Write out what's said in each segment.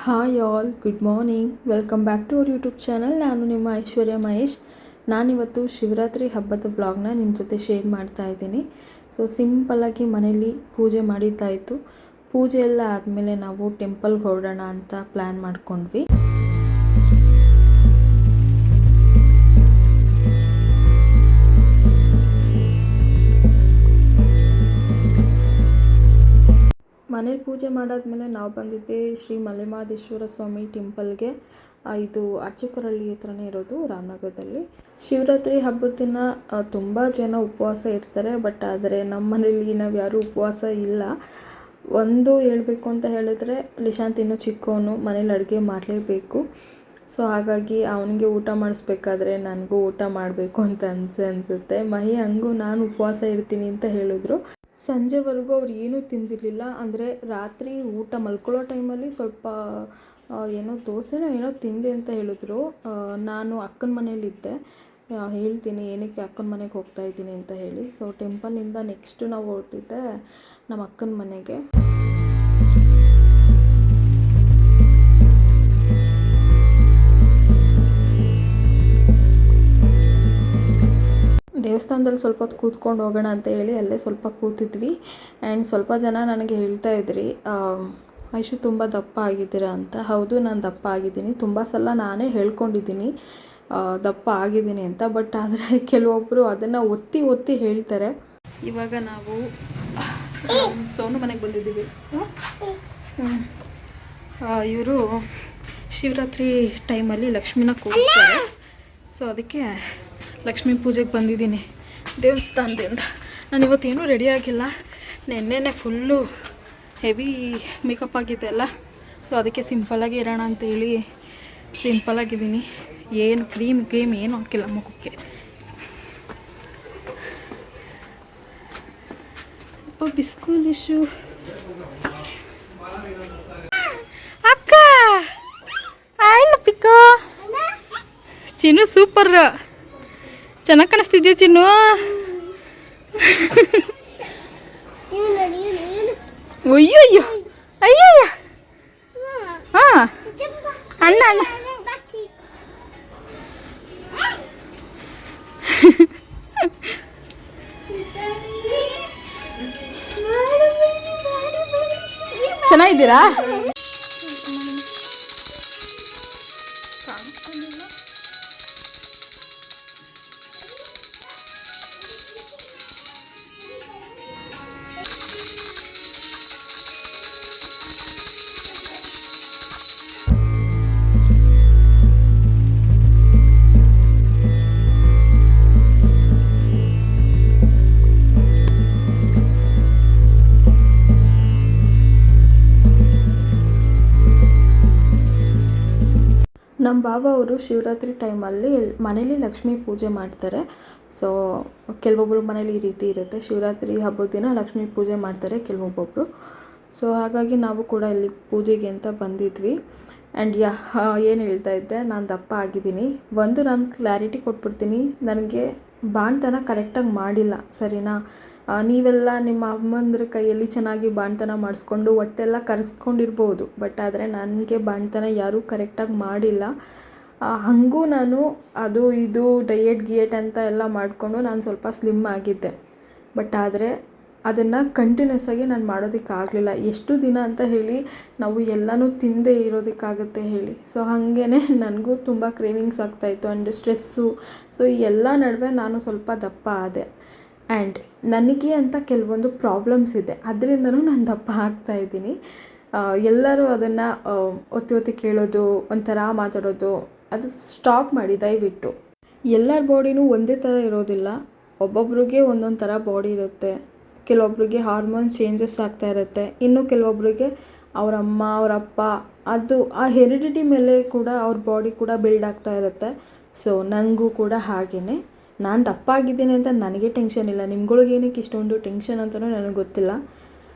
Hi all, good morning. Welcome back to our YouTube channel. ನಾನು ನಿಮ್ಮ ಐಶ್ವರ್ಯ ಮಹೇಶ್. ನಾನಿವತ್ತು ಶಿವರಾತ್ರಿ ಹಬ್ಬದ ವ್ಲಾಗ್ನ ನಿಮ್ಮ ಜೊತೆ ಶೇರ್ ಮಾಡ್ತಾ ಇದ್ದೀನಿ. ಸೊ ಸಿಂಪಲ್ಲಾಗಿ ಮನೇಲಿ ಪೂಜೆ ಮಾಡಿದ್ದಾಯಿತು. ಪೂಜೆ ಎಲ್ಲ ಆದಮೇಲೆ ನಾವು ಟೆಂಪಲ್ಗೆ ಹೊರಡೋಣ ಅಂತ ಪ್ಲ್ಯಾನ್ ಮಾಡ್ಕೊಂಡ್ವಿ. ಮನೇಲಿ ಪೂಜೆ ಮಾಡಾದ್ಮೇಲೆ ನಾವು ಬಂದಿದ್ದೆ ಶ್ರೀ ಮಲೆಮಹದೇಶ್ವರ ಸ್ವಾಮಿ ಟೆಂಪಲ್ಗೆ. ಇದು ಅರ್ಚಕರಹಳ್ಳಿ ಹತ್ರನೇ ಇರೋದು, ರಾಮನಗರದಲ್ಲಿ. ಶಿವರಾತ್ರಿ ಹಬ್ಬದ ದಿನ ತುಂಬ ಜನ ಉಪವಾಸ ಇರ್ತಾರೆ. ಬಟ್ ಆದರೆ ನಮ್ಮ ಮನೇಲಿ ನಾವು ಯಾರೂ ಉಪವಾಸ ಇಲ್ಲ. ಒಂದು ಹೇಳಬೇಕು ಅಂತ ಹೇಳಿದ್ರೆ, ಲಿಶಾಂತ್ ಇನ್ನೂ ಚಿಕ್ಕವನು, ಮನೇಲಿ ಅಡುಗೆ ಮಾಡಲೇಬೇಕು. ಸೊ ಹಾಗಾಗಿ ಅವನಿಗೆ ಊಟ ಮಾಡಿಸ್ಬೇಕಾದ್ರೆ ನನಗೂ ಊಟ ಮಾಡಬೇಕು ಅಂತ ಅನಿಸುತ್ತೆ. ಮಹಿ ಹಂಗೂ ನಾನು ಉಪವಾಸ ಇರ್ತೀನಿ ಅಂತ ಹೇಳಿದ್ರು. ಸಂಜೆವರೆಗೂ ಅವ್ರು ಏನೂ ತಿಂದಿರಲಿಲ್ಲ. ಅಂದರೆ ರಾತ್ರಿ ಊಟ ಮಲ್ಕೊಳ್ಳೋ ಟೈಮಲ್ಲಿ ಸ್ವಲ್ಪ ಏನೋ ದೋಸೆನೋ ಏನೋ ತಿಂದೆ ಅಂತ ಹೇಳಿದ್ರು. ನಾನು ಅಕ್ಕನ ಮನೇಲಿದ್ದೆ. ಹೇಳ್ತೀನಿ ಏನಕ್ಕೆ ಅಕ್ಕನ ಮನೆಗೆ ಹೋಗ್ತಾ ಇದ್ದೀನಿ ಅಂತ ಹೇಳಿ. ಸೊ ಟೆಂಪಲಿಂದ ನೆಕ್ಸ್ಟು ನಾವು ಹೊರಟಿದ್ದೆ ನಮ್ಮ ಅಕ್ಕನ ಮನೆಗೆ. ದೇವಸ್ಥಾನದಲ್ಲಿ ಸ್ವಲ್ಪ ಹೊತ್ತು ಕೂತ್ಕೊಂಡು ಹೋಗೋಣ ಅಂತ ಹೇಳಿ ಅಲ್ಲೇ ಸ್ವಲ್ಪ ಕೂತಿದ್ವಿ. ಆ್ಯಂಡ್ ಸ್ವಲ್ಪ ಜನ ನನಗೆ ಹೇಳ್ತಾ ಇದ್ರಿ, ಐಶು ತುಂಬ ದಪ್ಪ ಆಗಿದ್ದೀರಾ ಅಂತ. ಹೌದು, ನಾನು ದಪ್ಪ ಆಗಿದ್ದೀನಿ. ತುಂಬ ಸಲ ನಾನೇ ಹೇಳ್ಕೊಂಡಿದ್ದೀನಿ ದಪ್ಪ ಆಗಿದ್ದೀನಿ ಅಂತ. ಬಟ್ ಆದರೆ ಕೆಲವೊಬ್ಬರು ಅದನ್ನು ಒತ್ತಿ ಒತ್ತಿ ಹೇಳ್ತಾರೆ. ಇವಾಗ ನಾವು ಸೋನು ಮನೆಗೆ ಬಂದಿದ್ದೀವಿ. ಇವರು ಶಿವರಾತ್ರಿ ಟೈಮಲ್ಲಿ ಲಕ್ಷ್ಮಿನ ಕೂರಿಸ್ತಾರೆ. ಸೊ ಅದಕ್ಕೆ ಲಕ್ಷ್ಮೀ ಪೂಜೆಗೆ ಬಂದಿದ್ದೀನಿ ದೇವಸ್ಥಾನದಿಂದ. ನಾನು ಇವತ್ತೇನೂ ರೆಡಿ ಆಗಿಲ್ಲ. ನೆನ್ನೆನೇ ಫುಲ್ಲು ಹೆವಿ ಮೇಕಪ್ ಆಗಿದೆ ಅಲ್ಲ. ಸೊ ಅದಕ್ಕೆ ಸಿಂಪಲ್ಲಾಗಿ ಇರೋಣ ಅಂತೇಳಿ ಸಿಂಪಲ್ಲಾಗಿದ್ದೀನಿ. ಏನು ಕ್ರೀಮ್ ಏನು ಹಾಕಿಲ್ಲ ಮುಖಕ್ಕೆ. ಬಿಸ್ಕೂಲಿಶು ಅಕ್ಕ ಆಯ್ಲ ಪಿಕ್ಕೋ. ಚಿನ್ನು ಸೂಪರ್, ಚೆನ್ನಾಗಿ ಕಾಣಿಸ್ತಿದ್ಯಾ ಚಿನ್ನು. ಅಯ್ಯಯ್ಯೋ ಅಯ್ಯಯ್ಯ. ಹಾಂ ಅಣ್ಣ ಅಣ್ಣ ಚೆನ್ನಾಗಿದ್ದೀರಾ? ನಮ್ಮ ಬಾವ ಅವರು ಶಿವರಾತ್ರಿ ಟೈಮಲ್ಲಿ ಮನೇಲಿ ಲಕ್ಷ್ಮೀ ಪೂಜೆ ಮಾಡ್ತಾರೆ. ಸೊ ಕೆಲವೊಬ್ಬರು ಮನೇಲಿ ಈ ರೀತಿ ಇರುತ್ತೆ, ಶಿವರಾತ್ರಿ ಹಬ್ಬದ ದಿನ ಲಕ್ಷ್ಮೀ ಪೂಜೆ ಮಾಡ್ತಾರೆ ಕೆಲವೊಬ್ಬೊಬ್ಬರು. ಸೊ ಹಾಗಾಗಿ ನಾವು ಕೂಡ ಇಲ್ಲಿ ಪೂಜೆಗೆ ಅಂತ ಬಂದಿದ್ವಿ. ಆ್ಯಂಡ್ ಏನು ಹೇಳ್ತಾ ಇದ್ದೆ, ನಾನು ದಪ್ಪ ಆಗಿದ್ದೀನಿ. ನಾನು ಕ್ಲಾರಿಟಿ ಕೊಟ್ಬಿಡ್ತೀನಿ, ನನಗೆ ಬಾಣ್ತನ ಕರೆಕ್ಟಾಗಿ ಮಾಡಿಲ್ಲ, ಸರಿನಾ? ನೀವೆಲ್ಲ ನಿಮ್ಮ ಅಮ್ಮಂದ್ರ ಕೈಯಲ್ಲಿ ಚೆನ್ನಾಗಿ ಬಾಣ್ತನ ಮಾಡಿಸ್ಕೊಂಡು ಹೊಟ್ಟೆಲ್ಲ ಕರಗಿಸ್ಕೊಂಡಿರ್ಬೋದು. ಬಟ್ ಆದರೆ ನನಗೆ ಬಾಣ್ತನ ಯಾರೂ ಕರೆಕ್ಟಾಗಿ ಮಾಡಿಲ್ಲ. ಹಾಗೂ ನಾನು ಅದು ಇದು ಡಯೆಟ್ ಅಂತ ಎಲ್ಲ ಮಾಡಿಕೊಂಡು ನಾನು ಸ್ವಲ್ಪ ಸ್ಲಿಮ್ ಆಗಿದ್ದೆ. ಬಟ್ ಆದರೆ ಅದನ್ನು ಕಂಟಿನ್ಯೂಸ್ ಆಗಿ ನಾನು ಮಾಡೋದಕ್ಕಾಗಲಿಲ್ಲ. ಎಷ್ಟು ದಿನ ಅಂತ ಹೇಳಿ ನಾವು ಎಲ್ಲನೂ ತಿಂದೇ ಇರೋದಕ್ಕಾಗುತ್ತೆ ಹೇಳಿ. ಸೊ ಹಾಗೇ ನನಗೂ ತುಂಬ ಕ್ರೇವಿಂಗ್ಸ್ ಆಗ್ತಾಯಿತ್ತು ಆ್ಯಂಡ್ ಸ್ಟ್ರೆಸ್ಸು. ಸೊ ಈ ಎಲ್ಲ ನಡುವೆ ನಾನು ಸ್ವಲ್ಪ ದಪ್ಪ ಆದೆ. ಆ್ಯಂಡ್ ನನಗೆ ಅಂತ ಕೆಲವೊಂದು ಪ್ರಾಬ್ಲಮ್ಸ್ ಇದೆ, ಅದರಿಂದನೂ ನಾನು ದಪ್ಪ ಆಗ್ತಾಯಿದ್ದೀನಿ. ಎಲ್ಲರೂ ಅದನ್ನು ಒತ್ತಿ ಕೇಳೋದು, ಒಂಥರ ಮಾತಾಡೋದು, ಅದು ಸ್ಟಾಪ್ ಮಾಡಿ ದಯವಿಟ್ಟು. ಎಲ್ಲರ ಬಾಡಿನೂ ಒಂದೇ ಥರ ಇರೋದಿಲ್ಲ. ಒಬ್ಬೊಬ್ರಿಗೆ ಒಂದೊಂದು ಥರ ಬಾಡಿ ಇರುತ್ತೆ. ಕೆಲವೊಬ್ರಿಗೆ ಹಾರ್ಮೋನ್ ಚೇಂಜಸ್ ಆಗ್ತಾ ಇರುತ್ತೆ. ಇನ್ನು ಕೆಲವೊಬ್ರಿಗೆ ಅವ್ರ ಅಮ್ಮ ಅವರಪ್ಪ ಅದು ಆ ಹೆರಿಡಿಟಿ ಮೇಲೆ ಕೂಡ ಅವ್ರ ಬಾಡಿ ಕೂಡ ಬಿಲ್ಡ್ ಆಗ್ತಾ ಇರುತ್ತೆ. ಸೊ ನನಗೂ ಕೂಡ ಹಾಗೆಯೇ. ನಾನು ದಪ್ಪ ಆಗಿದ್ದೀನಿ ಅಂತ ನನಗೆ ಟೆನ್ಷನ್ ಇಲ್ಲ. ನಿಮ್ಗಳಿಗೇನಕ್ಕೆ ಇಷ್ಟೊಂದು ಟೆನ್ಷನ್ ಅಂತಲೂ ನನಗೆ ಗೊತ್ತಿಲ್ಲ.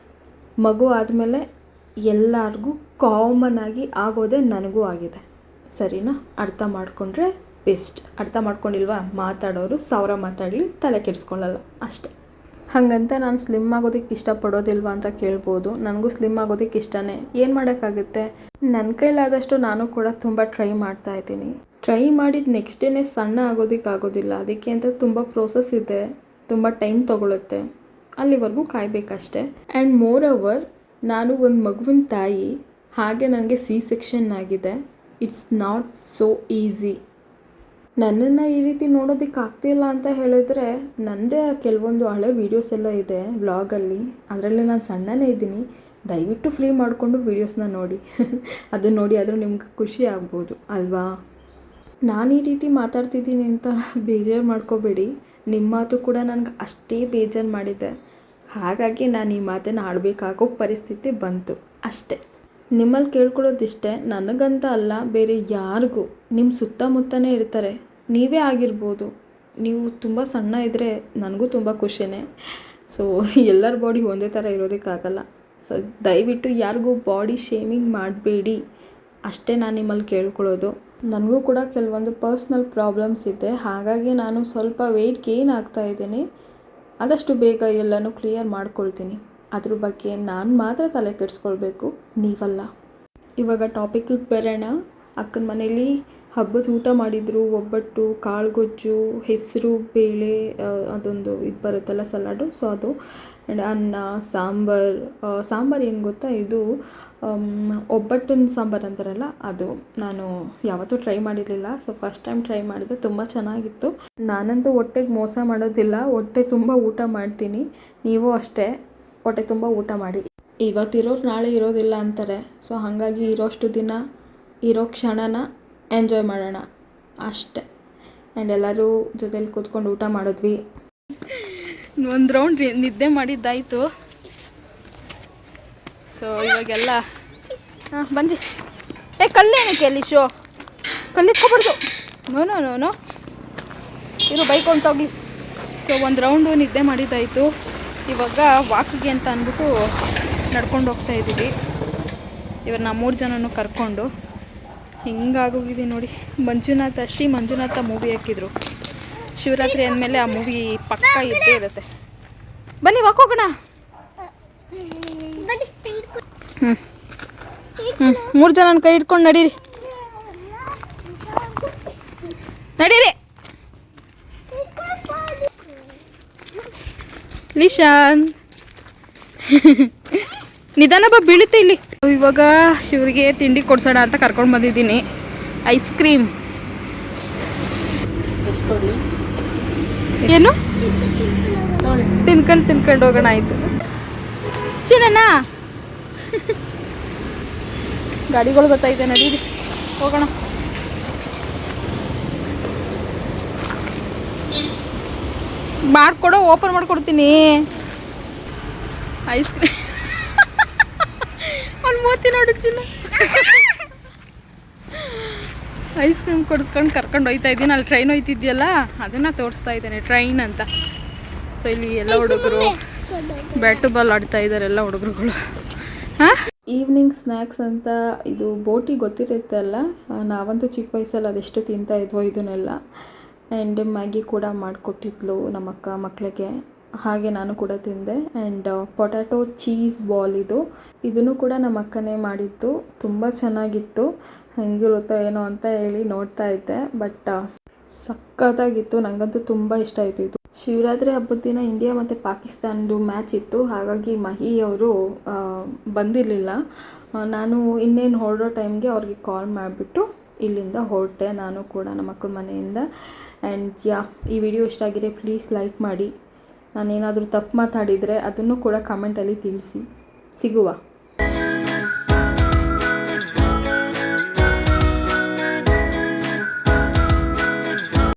ಮಗು ಆದಮೇಲೆ ಎಲ್ಲರಿಗೂ ಕಾಮನ್ ಆಗಿ ಆಗೋದೇ ನನಗೂ ಆಗಿದೆ, ಸರಿನಾ? ಅರ್ಥ ಮಾಡಿಕೊಂಡ್ರೆ ಬೆಸ್ಟ್. ಅರ್ಥ ಮಾಡ್ಕೊಂಡಿಲ್ವಾ? ಮಾತಾಡೋರು 1000 ಮಾತಾಡಲಿ, ತಲೆ ಕೆಡಿಸ್ಕೊಳ್ಳಲ್ಲ ಅಷ್ಟೆ. ಹಾಗಂತ ನಾನು ಸ್ಲಿಮ್ ಆಗೋದಕ್ಕೆ ಇಷ್ಟಪಡೋದಿಲ್ವ ಅಂತ ಕೇಳ್ಬೋದು. ನನಗೂ ಸ್ಲಿಮ್ ಆಗೋದಕ್ಕೆ ಇಷ್ಟನೇ, ಏನು ಮಾಡೋಕ್ಕಾಗುತ್ತೆ. ನನ್ನ ಕೈಲಾದಷ್ಟು ನಾನು ಕೂಡ ತುಂಬ ಟ್ರೈ ಮಾಡ್ತಾ ಇದ್ದೀನಿ. ಟ್ರೈ ಮಾಡಿದ ನೆಕ್ಸ್ಟ್ ಡೇನೇ ಸಣ್ಣ ಆಗೋದಕ್ಕಾಗೋದಿಲ್ಲ, ಅದಕ್ಕೆ ಅಂತ ತುಂಬ ಪ್ರೋಸೆಸ್ ಇದೆ, ತುಂಬ ಟೈಮ್ ತೊಗೊಳುತ್ತೆ, ಅಲ್ಲಿವರೆಗೂ ಕಾಯಬೇಕಷ್ಟೆ. ಆ್ಯಂಡ್ ಮೋರ್ ಓವರ್ ನಾನು ಒಂದು ಮಗುವಿನ ತಾಯಿ, ಹಾಗೆ ನನಗೆ ಸೆಕ್ಷನ್ ಆಗಿದೆ. It's not so easy. ನನ್ನನ್ನು ಈ ರೀತಿ ನೋಡೋದಕ್ಕೆ ಆಗ್ತಿಲ್ಲ ಅಂತ ಹೇಳಿದ್ರೆ, ನನ್ನದೇ ಕೆಲವೊಂದು ಹಳೆ ವೀಡಿಯೋಸ್ ಎಲ್ಲ ಇದೆ ವ್ಲಾಗಲ್ಲಿ, ಅದರಲ್ಲಿ ನಾನು ಸಣ್ಣನೇ ಇದ್ದೀನಿ. ದಯವಿಟ್ಟು ಫ್ರೀ ಮಾಡಿಕೊಂಡು ವೀಡಿಯೋಸ್ನ ನೋಡಿ. ಅದನ್ನು ನೋಡಿ ಆದರೂ ನಿಮ್ಗೆ ಖುಷಿ ಆಗ್ಬೋದು ಅಲ್ವಾ. ನಾನು ಈ ರೀತಿ ಮಾತಾಡ್ತಿದ್ದೀನಿ ಅಂತ ಬೇಜಾರು ಮಾಡ್ಕೋಬೇಡಿ, ನಿಮ್ಮ ಮಾತು ಕೂಡ ನನಗೆ ಅಷ್ಟೇ ಬೇಜಾರು ಮಾಡಿದೆ. ಹಾಗಾಗಿ ನಾನು ಈ ಮಾತನ್ನು ಆಡಬೇಕಾಗೋ ಪರಿಸ್ಥಿತಿ ಬಂತು ಅಷ್ಟೇ. ನಿಮ್ಮಲ್ಲಿ ಕೇಳ್ಕೊಳ್ಳೋದಿಷ್ಟೇ, ನನಗಂತ ಅಲ್ಲ, ಬೇರೆ ಯಾರಿಗೂ ನಿಮ್ಮ ಸುತ್ತಮುತ್ತನೇ ಇರ್ತಾರೆ, ನೀವೇ ಆಗಿರ್ಬೋದು. ನೀವು ತುಂಬ ಸಣ್ಣ ಇದ್ದರೆ ನನಗೂ ತುಂಬ ಖುಷಿನೇ. ಸೊ ಎಲ್ಲರ ಬಾಡಿ ಒಂದೇ ಥರ ಇರೋದಕ್ಕಾಗಲ್ಲ. ಸೊ ದಯವಿಟ್ಟು ಯಾರಿಗೂ ಬಾಡಿ ಶೇಮಿಂಗ್ ಮಾಡಬೇಡಿ ಅಷ್ಟೇ ನಾನು ನಿಮ್ಮಲ್ಲಿ ಕೇಳ್ಕೊಳ್ಳೋದು. ನನಗೂ ಕೂಡ ಕೆಲವೊಂದು ಪರ್ಸ್ನಲ್ ಪ್ರಾಬ್ಲಮ್ಸ್ ಇದೆ, ಹಾಗಾಗಿ ನಾನು ಸ್ವಲ್ಪ ವೆಯ್ಟ್ ಗೇನ್ ಆಗ್ತಾಯಿದ್ದೀನಿ. ಆದಷ್ಟು ಬೇಗ ಎಲ್ಲನೂ ಕ್ಲಿಯರ್ ಮಾಡ್ಕೊಳ್ತೀನಿ. ಅದ್ರ ಬಗ್ಗೆ ನಾನು ಮಾತ್ರ ತಲೆ ಕೆಡಿಸ್ಕೊಳ್ಬೇಕು, ನೀವಲ್ಲ. ಇವಾಗ ಟಾಪಿಕ್ಕಿಗೆ ಬರೋಣ. ಅಕ್ಕನ ಮನೇಲಿ ಹಬ್ಬದ ಊಟ ಮಾಡಿದರು. ಒಬ್ಬಟ್ಟು, ಕಾಳುಗೊಜ್ಜು, ಹೆಸರು ಬೇಳೆ, ಅದೊಂದು ಇದು ಬರುತ್ತಲ್ಲ ಸಲಾಡು, ಸೊ ಅದು. ಆ್ಯಂಡ್ ಅನ್ನ, ಸಾಂಬಾರು ಏನು ಗೊತ್ತಾ, ಇದು ಒಬ್ಬಟ್ಟಿನ ಸಾಂಬಾರು ಅಂತಾರಲ್ಲ ಅದು. ನಾನು ಯಾವತ್ತೂ ಟ್ರೈ ಮಾಡಿರಲಿಲ್ಲ, ಸೊ ಫಸ್ಟ್ ಟೈಮ್ ಟ್ರೈ ಮಾಡಿದೆ, ತುಂಬ ಚೆನ್ನಾಗಿತ್ತು. ನಾನಂತೂ ಹೊಟ್ಟೆಗೆ ಮೋಸ ಮಾಡೋದಿಲ್ಲ, ಹೊಟ್ಟೆ ತುಂಬ ಊಟ ಮಾಡ್ತೀನಿ. ನೀವು ಅಷ್ಟೇ ಹೊಟ್ಟೆ ತುಂಬ ಊಟ ಮಾಡಿ. ಇವತ್ತಿರೋರು ನಾಳೆ ಇರೋದಿಲ್ಲ ಅಂತಾರೆ, ಸೊ ಹಾಗಾಗಿ ಇರೋಷ್ಟು ದಿನ ಇರೋ ಕ್ಷಣನ ಎಂಜಾಯ್ ಮಾಡೋಣ ಅಷ್ಟೆ. ಆ್ಯಂಡ್ ಎಲ್ಲರೂ ಜೊತೇಲಿ ಕೂತ್ಕೊಂಡು ಊಟ ಮಾಡಿದ್ವಿ. ಒಂದು ರೌಂಡ್ ನಿದ್ದೆ ಮಾಡಿದ್ದಾಯಿತು. ಸೊ ಇವಾಗೆಲ್ಲ ಬಂದು ಕಲ್ಲೇನಕ್ಕೆ ಅಲ್ಲಿ ಶೋ ಕಲ್ಲಿತ್ಕೊಬಾರ್ದು, ನೋ ಇರು ಬೈಕ್ ಹೊಂಟೋಗಿ. ಸೊ ಒಂದು ರೌಂಡು ನಿದ್ದೆ ಮಾಡಿದ್ದಾಯಿತು. ಇವಾಗ ವಾಕಿಗೆ ಅಂತ ಅಂದ್ಬಿಟ್ಟು ನಡ್ಕೊಂಡು ಹೋಗ್ತಾ ಇದ್ದೀವಿ. ಇವಾಗ ನಾ 3 ಜನನೂ ಕರ್ಕೊಂಡು. ಹಿಂಗಾಗೋಗಿದೆ ನೋಡಿ. ಶ್ರೀ ಮಂಜುನಾಥ ಮೂವಿ ಹಾಕಿದ್ರು. ಶಿವರಾತ್ರಿ ಅಂದಮೇಲೆ ಆ ಮೂವಿ ಪಕ್ಕ ಇದ್ದೇ ಇರುತ್ತೆ. ಬನ್ನಿ ವಾಕ್ ಹೋಗೋಣ. 3 ಜನನ ಕೈ ಹಿಡ್ಕೊಂಡು ನಡೀರಿ. ಲಿಶಾನ್ ನಿಧಾನ ಬಾ, ಬೀಳುತ್ತೆ ಇಲ್ಲಿ. ಇವಾಗ ಇವ್ರಿಗೆ ತಿಂಡಿ ಕೊಡ್ಸೋಣ ಅಂತ ಕರ್ಕೊಂಡು ಬಂದಿದ್ದೀನಿ. ಐಸ್ ಕ್ರೀಮ್ ಏನು ತಿನ್ಕೊಂಡು ಹೋಗೋಣ. ಆಯಿತು ಚಿನ್ನ ಗಾಡಿಗಳು ಗೊತ್ತಾಯ್ತೆ, ನಡೀರಿ ಹೋಗೋಣ. ಮಾಡಿಕೊಡೋ, ಓಪನ್ ಮಾಡಿಕೊಡ್ತೀನಿ. ಐಸ್ ಕ್ರೀಮ್ ಅವ್ನು ಮೂತಿ ನೋಡು ಚಿನ್ನ. ಐಸ್ ಕ್ರೀಮ್ ಕೊಡಿಸ್ಕೊಂಡು ಕರ್ಕೊಂಡು ಹೋಗ್ತಾ ಇದ್ದೀನಿ. ಅಲ್ಲಿ ಟ್ರೈನ್ ಹೋಯ್ತಿದ್ಯಲ್ಲ, ಅದನ್ನು ತೋರಿಸ್ತಾ ಇದ್ದೇನೆ, ಟ್ರೈನ್ ಅಂತ. ಸೊ ಇಲ್ಲಿ ಎಲ್ಲ ಹುಡುಗರು ಬ್ಯಾಟು ಬಾಲ್ ಆಡ್ತಾ ಇದ್ದಾರೆ, ಎಲ್ಲ ಹುಡುಗರುಗಳು. ಈವ್ನಿಂಗ್ ಸ್ನ್ಯಾಕ್ಸ್ ಅಂತ ಇದು ಬೋಟಿ ಗೊತ್ತಿರುತ್ತೆ ಅಲ್ಲ, ನಾವಂತೂ ಚಿಕ್ಕ ವಯಸ್ಸಲ್ಲಿ ಅದೆಷ್ಟು ತಿಂತಾ ಇದ್ವೋ ಇದನ್ನೆಲ್ಲ. ಆ್ಯಂಡ್ ಮ್ಯಾಗಿ ಕೂಡ ಮಾಡಿಕೊಟ್ಟಿದ್ಲು ನಮ್ಮಕ್ಕ ಮಕ್ಕಳಿಗೆ, ಹಾಗೆ ನಾನು ಕೂಡ ತಿಂದೆ. ಆ್ಯಂಡ್ ಪೊಟ್ಯಾಟೊ ಚೀಸ್ ಬಾಲ್ ಇದನ್ನು ಕೂಡ ನಮ್ಮ ಅಕ್ಕನೇ ಮಾಡಿದ್ದು. ತುಂಬ ಚೆನ್ನಾಗಿತ್ತು. ಹೆಂಗಿರುತ್ತೋ ಏನೋ ಅಂತ ಹೇಳಿ ನೋಡ್ತಾ ಇದ್ದೆ, ಬಟ್ ಸಖತ್ತಾಗಿತ್ತು. ನನಗಂತೂ ತುಂಬ ಇಷ್ಟ ಆಯಿತು ಇದು. ಶಿವರಾತ್ರಿ ಹಬ್ಬದ ದಿನ ಇಂಡಿಯಾ ಮತ್ತು ಪಾಕಿಸ್ತಾನದ್ದು ಮ್ಯಾಚ್ ಇತ್ತು, ಹಾಗಾಗಿ ಮಹಿ ಅವರು ಬಂದಿರಲಿಲ್ಲ. ನಾನು ಇನ್ನೇನು ಹೊರಡೋ ಟೈಮ್ಗೆ ಅವ್ರಿಗೆ ಕಾಲ್ ಮಾಡಿಬಿಟ್ಟು ಇಲ್ಲಿಂದ ಹೊರಟೆ, ನಾನು ಕೂಡ ನಮ್ಮ ಅಕ್ಕನ ಮನೆಯಿಂದ. ಆ್ಯಂಡ್ ಈ ವಿಡಿಯೋ ಇಷ್ಟ ಆಗಿದೆ ಪ್ಲೀಸ್ ಲೈಕ್ ಮಾಡಿ. ನಾನೇನಾದರೂ ತಪ್ಪು ಮಾತಾಡಿದರೆ ಅದನ್ನು ಕೂಡ ಕಮೆಂಟಲ್ಲಿ ತಿಳಿಸಿ. ಸಿಗುವ.